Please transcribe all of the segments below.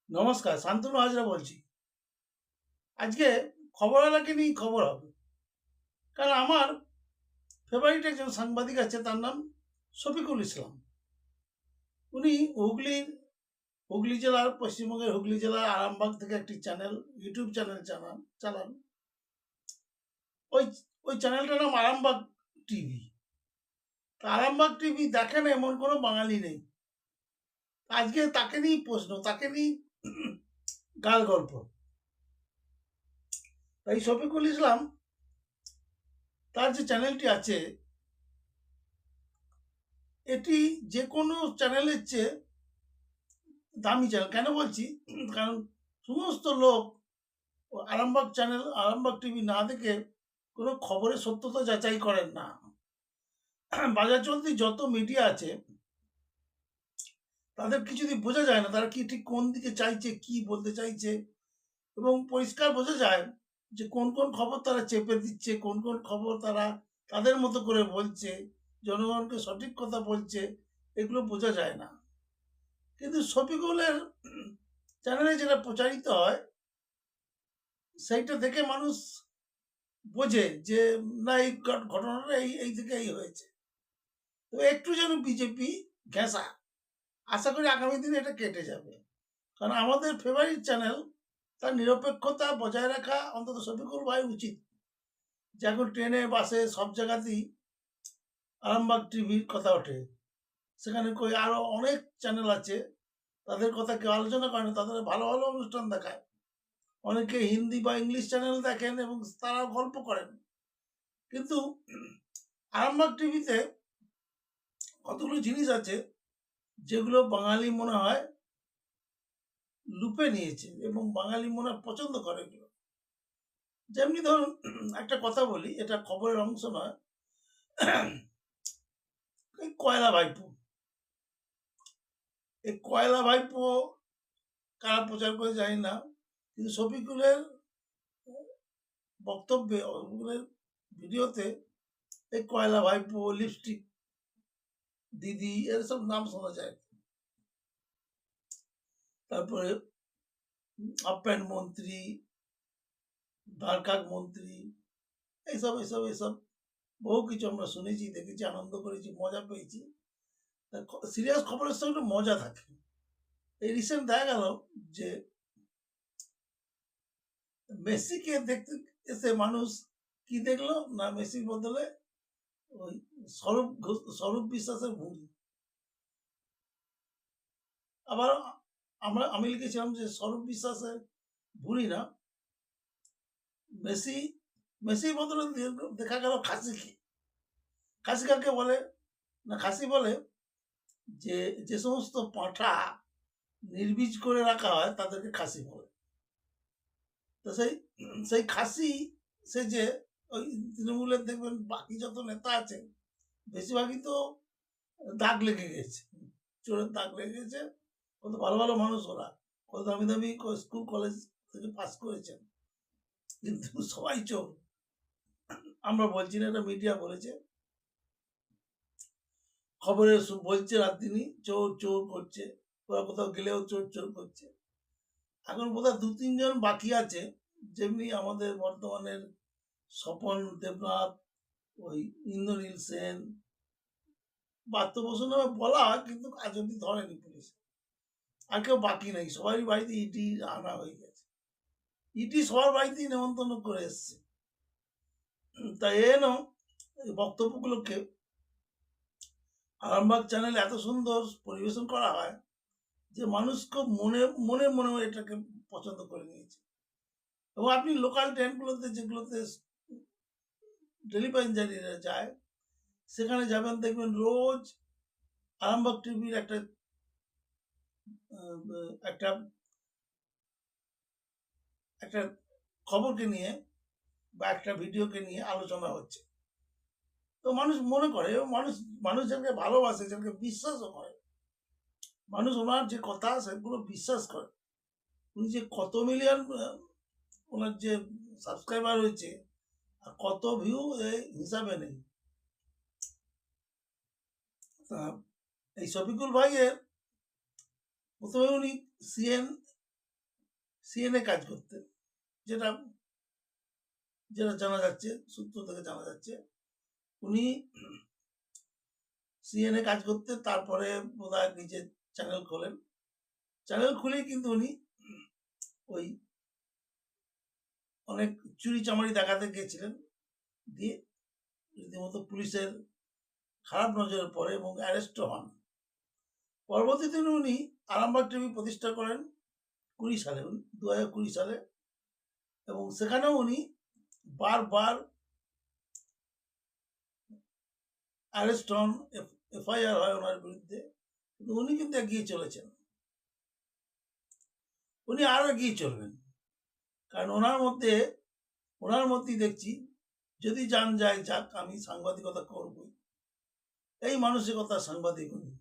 নমস্কার, শান্তনু হাজরা বলছি। আজকে খবরওয়ালাকে নিয়েই খবর হবে। কারণ আমার ফেভারিট একজন সাংবাদিক আছে, তার নাম শফিকুল ইসলাম। উনি হুগলি জেলার, পশ্চিমবঙ্গের হুগলি জেলার আরামবাগ থেকে একটি ইউটিউব চ্যানেল চালান। ওই ওই চ্যানেলটার নাম আরামবাগ টিভি। তা আরামবাগ টিভি দেখে না এমন কোনো বাঙালি নেই। আজকে তাকে নিয়েই প্রশ্ন, তাকে নিয়েই গাল গল্প। তাই শফিকুল ইসলাম, তার যে চ্যানেলটি আছে, এটি যে কোনো চ্যানেলের চেয়ে দামি চ্যানেল। কেন বলছি? কারণ সমস্ত লোক আরামবাগ টিভি না দেখে কোনো খবরের সত্যতা যাচাই করেন না। বাজার চলতি যত মিডিয়া আছে, তাদের কিছুতেই বোঝা যায় না তারা কি ঠিক কোন দিকে চাইছে, কি বলতে চাইছে। এবং পরিষ্কার বোঝা যায় যে কোন কোন খবর তারা চেপে দিচ্ছে, কোন কোন খবর তারা তাদের মতো করে বলছে, জনগণকে সঠিক কথা বলছে, এগুলো বোঝা যায় না। কিন্তু শফিকুলের চ্যানেলে যেটা প্রচারিত হয়, সেইটা দেখে মানুষ বোঝে যে না, এই ঘটনাটা এই থেকে এই হয়েছে। তো একটু যেন বিজেপি ঘেঁষা, আশা করি আগামী দিনে এটা কেটে যাবে। কারণ আমাদের ফেভারিট চ্যানেল, তার নিরপেক্ষতা বজায় রাখা অন্তত শফিকুল ভাই উচিত। যে এখন ট্রেনে, বাসে, সব জায়গাতেই আরামবাগ টিভির কথা ওঠে। সেখানে কই আরো অনেক চ্যানেল আছে, তাদের কথা কেউ আলোচনা করে না, তাদের ভালো ভালো অনুষ্ঠান দেখায়। অনেকে হিন্দি বা ইংলিশ চ্যানেল দেখেন এবং তারা গল্প করেন। কিন্তু আরামবাগ টিভিতে কতগুলো জিনিস আছে যেগুলো বাঙালি মনে হয় লুপে নিয়েছে এবং বাঙালি মনে হয় পছন্দ করে এগুলো। যেমনি ধরুন, একটা কথা বলি, এটা খবরের অংশ নয়। এই কয়লা ভাইপো, এই কয়লা ভাইপো কারা প্রচার করে জানি না, কিন্তু শফিকুলের বক্তব্যে, শফিকুলের ভিডিওতে এই কয়লা ভাইপো, লিপস্টিক দিদি, এসব নাম শোনা যায়। তারপরে আপ্যায়ন মন্ত্রী, ধারকাক মন্ত্রী, এইসব বহু কিছু আমরা শুনেছি, দেখেছি, আনন্দ করেছি, মজা পেয়েছি। সিরিয়াস খবরের সঙ্গে একটু মজা থাকে। এই রিসেন্ট দেখা গেল যে মেসিকে দেখতে এসে মানুষ কি দেখলো না, মেসির বদলে ওই স্বরূপ বিশ্বাসের ভুঁড়ি। আবার আমি লিখেছিলাম যে স্বরূপ বিশ্বাসের ভুঁড়ি না, মেসি মেসির বদলে দেখা গেল খাসিকে। খাসি কাকে বলে? না, খাসি বলে যে যে সমস্ত পাঁঠা নির্বীজ করে রাখা হয় তাদেরকে খাসি বলে। তো সেই সেই খাসি, সে যে ওই তৃণমূলের দেখবেন বাকি যত নেতা আছে, বেশিরভাগই তো দাগ লেগে গেছে, চোরের দাগ লেগে গেছে। কত ভালো ভালো মানুষ ওরা, কত দামি দামি স্কুল কলেজ থেকে পাস করেছেন, কিন্তু সবাই চোর। আমরা বলছি না, এটা মিডিয়া বলেছে, খবরে বলছে রাত দিনই চোর চোর করছে, ওরা কোথাও গেলেও চোর চোর করছে। এখন বোধহয় দু তিনজন বাকি আছে, যেমনি আমাদের বর্তমানের স্বপন দেবনাথ, ওই ইন্দ্রনীল সেন, বাত্য বসু নামে বলা হয়, কিন্তু আজ অব্দি ধরেনি পুলিশ। আর কেউ বাকি নেই, সবারই বাড়িতে ইডি আনা হয়ে গেছে। ইডি সবার বাড়িতেই নেমন্তন্ন করে এসছে। তাই এন বক্তব্যগুলোকে আরামবাগ চ্যানেলে এত সুন্দর পরিবেশন করা হয় যে মানুষ খুব মনে মনে মনে এটাকে পছন্দ করে নিয়েছে। এবং আপনি লোকাল ট্রেনগুলোতে, যেগুলোতে ডেলি প্যাসেঞ্জারিরা যায়, সেখানে যাবেন, দেখবেন রোজ আরামবাগ টিভির একটা একটা খবরকে নিয়ে বা একটা ভিডিওকে নিয়ে আলোচনা হচ্ছে। তো মানুষ মনে করে, এবং মানুষ যাকে ভালোবাসে, যাকে বিশ্বাসও করে, মানুষ ওনার যে কথা সেগুলো বিশ্বাস করে। উনি যে কত মিলিয়ন ওনার যে সাবস্ক্রাইবার হয়েছে আর কত ভিউ, হিসাবে নেই। তা এই শফিকুল ভাইয়ের প্রথমে উনি সিএন সিএনএ কাজ করতেন, যেটা যেটা জানা যাচ্ছে, সূত্র থেকে জানা যাচ্ছে উনি সিএনএ কাজ করতেন। তারপরে বোধহয় নিজের চ্যানেল খোলেন। চ্যানেল খুলেই কিন্তু উনি ওই অনেক চুরি চামারি দেখাতে গিয়েছিলেন, দিয়ে রীতিমতো পুলিশের খারাপ নজরে পড়ে এবং অ্যারেস্টও হন। পরবর্তীতে উনি আরামবাগ টিভি প্রতিষ্ঠা করেন 20 সালে, 2020 সালে, এবং সেখানেও উনি বারবার অ্যারেস্ট হন, এফআইআর হয় ওনার বিরুদ্ধে, কিন্তু উনি কিন্তু এগিয়ে চলেছেন। উনি আরও এগিয়ে চলবেন, কারণ ওনার মধ্যেই দেখছি যদি যান যায় যাক, আমি সাংবাদিকতা করবই, এই মানসিকতা সাংবাদিক উনি।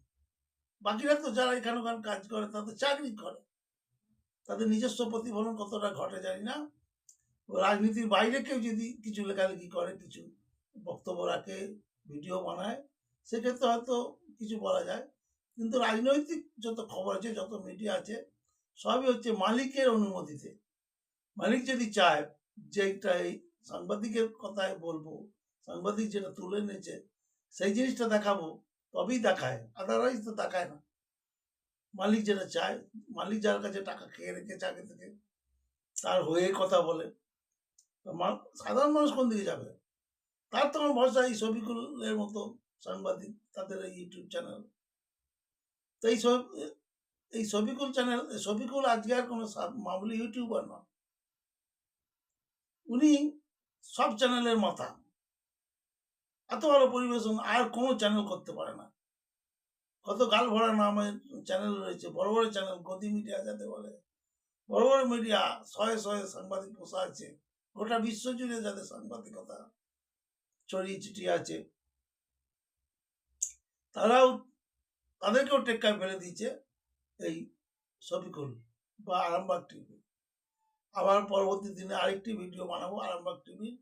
বাকিরা তো যারা এখানে ওখানে কাজ করে তাদের চাকরি করে, তাদের নিজস্ব প্রতিফলন কতটা ঘটে জানি না। রাজনীতির বাইরে কেউ যদি কিছু লেখালেখি করে, কিছু বক্তব্য রাখে, ভিডিও বানায়, সেক্ষেত্রে হয়তো কিছু বলা যায়। কিন্তু রাজনৈতিক যত খবর আছে, যত মিডিয়া আছে, সবই হচ্ছে মালিকের অনুমতিতে। মালিক যদি চায় যে এটা এই সাংবাদিকের কথায় বলবো, সাংবাদিক যেটা তুলে নিয়েছে সেই জিনিসটা দেখাবো, তবেই দেখায়, আদারওয়াইজ তো দেখায় না। মালিক যেটা চায়, মালিক যার কাছে টাকা খেয়ে রেখেছে আগে থেকে, তার হয়ে কথা বলে, সাধারণ মানুষ কোন দিকে যাবে? তার তো আমার ভরসা এই শফিকুলের মতো সাংবাদিক, তাদের এই ইউটিউব চ্যানেল। তো এই শফিকুল আজকে আর কোনো মামুলি ইউটিউবার নয়, উনি সব চ্যানেলের মাথা। এত ভালো পরিবেশন আর কোনো চ্যানেল করতে পারে না। কত গাল ভরা নামের চ্যানেল রয়েছে, বড় বড় চ্যানেল, গদি মিডিয়া যাতে বলে, বড় বড় মিডিয়া, শয়ে শয়ে সাংবাদিক পোষা আছে, গোটা বিশ্ব জুড়ে যাদের সাংবাদিকতা ছড়িয়ে ছিটিয়ে আছে, তাদেরকেও টেক্কায় ফেলে দিয়েছে এই শফিকুল বা আরামবাগ টিভি। আবার পরবর্তী দিনে আরেকটি ভিডিও বানাবো আরামবাগ টিভির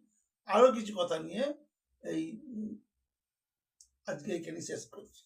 আরো কিছু কথা নিয়ে। এই আজকে এখানে শেষ করছি।